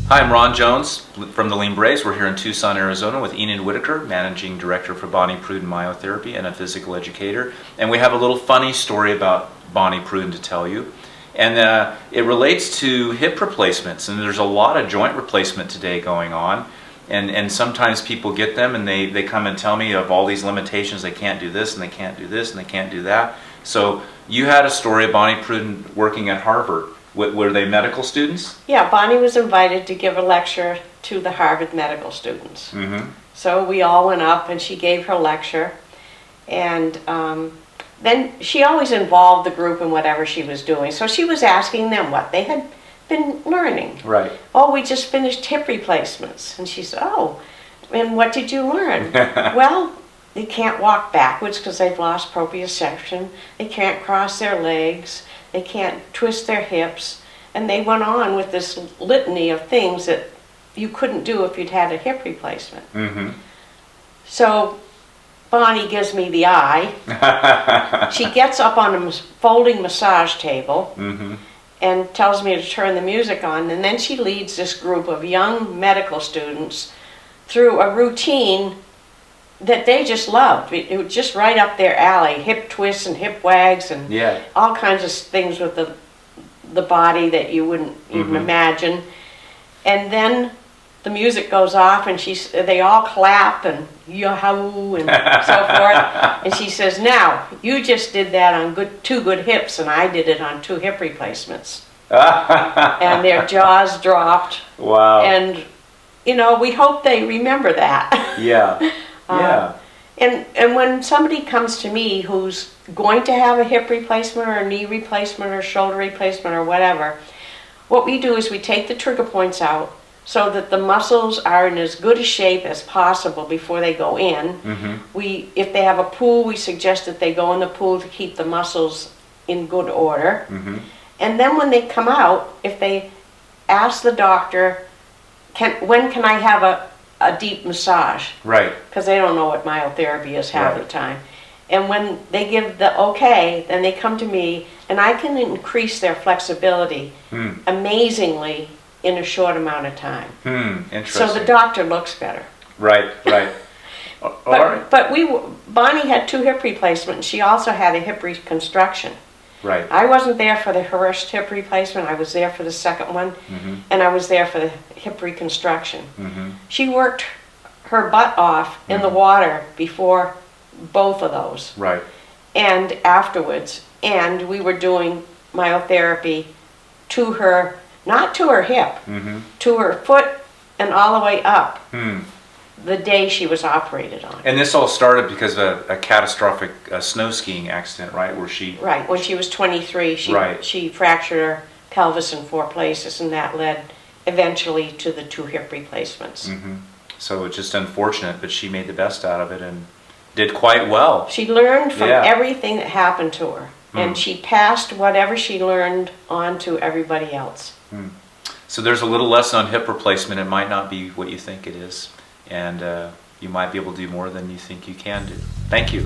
Hi, I'm Ron Jones from the Limbres. We're here in Tucson, Arizona with Enid Whitaker, Managing Director for Bonnie Prudden Myotherapy and a physical educator. And we have a little funny story about Bonnie Prudden to tell you. And it relates to hip replacements. And there's a lot of joint replacement today going on. And sometimes people get them and they come and tell me of all these limitations. They can't do this and they can't do this and they can't do that. So you had a story of Bonnie Prudden working at Harvard. Were they medical students? Yeah, Bonnie was invited to give a lecture to the Harvard medical students. Mm-hmm. So we all went up and she gave her lecture. And then she always involved the group in whatever she was doing. So she was asking them what they had been learning. Right. Oh, we just finished hip replacements. And she said, oh, and what did you learn? Well, they can't walk backwards because they've lost proprioception. They can't cross their legs. They can't twist their hips. And they went on with this litany of things that you couldn't do if you'd had a hip replacement. Mm-hmm. So Bonnie gives me the eye. She gets up on a folding massage table Mm-hmm. and tells me to turn the music on. And then she leads this group of young medical students through a routine that they just loved. It was just right up their alley. Hip twists and hip wags and Yeah. all kinds of things with the body that you wouldn't even imagine. And then the music goes off and they all clap and yahoo and so forth. And she says, now, you just did that on two good hips and I did it on 2 hip replacements. And their jaws dropped. Wow. And, you know, we hope they remember that. Yeah. Yeah. And when somebody comes to me who's going to have a hip replacement or a knee replacement or shoulder replacement or whatever, what we do is we take the trigger points out so that the muscles are in as good a shape as possible before they go in. Mm-hmm. If they have a pool, we suggest that they go in the pool to keep the muscles in good order. Mm-hmm. And then when they come out, if they ask the doctor, when can I have a deep massage? Right. Because they don't know what myotherapy is half Right. the time. And when they give the okay, then they come to me and I can increase their flexibility amazingly in a short amount of time. Interesting. So the doctor looks better. Right, right. All right. But Bonnie had 2 hip replacements. She also had a hip reconstruction. Right. I wasn't there for the first hip replacement. I was there for the second one, and I was there for the hip reconstruction. Mm-hmm. She worked her butt off in the water before both of those, Right. and afterwards. And we were doing myotherapy to her, not to her hip, Mm-hmm. to her foot and all the way up Hmm. the day she was operated on. And this all started because of a catastrophic snow skiing accident, right? Where she. Right, when she was 23, Right. she fractured her pelvis in 4 places, and that led eventually to the 2 hip replacements. Mm-hmm. So it's just unfortunate, but she made the best out of it and did quite well. She learned from Yeah. everything that happened to her, and she passed whatever she learned on to everybody else. So there's a little lesson on hip replacement. It might not be what you think it is, and you might be able to do more than you think you can do. Thank you.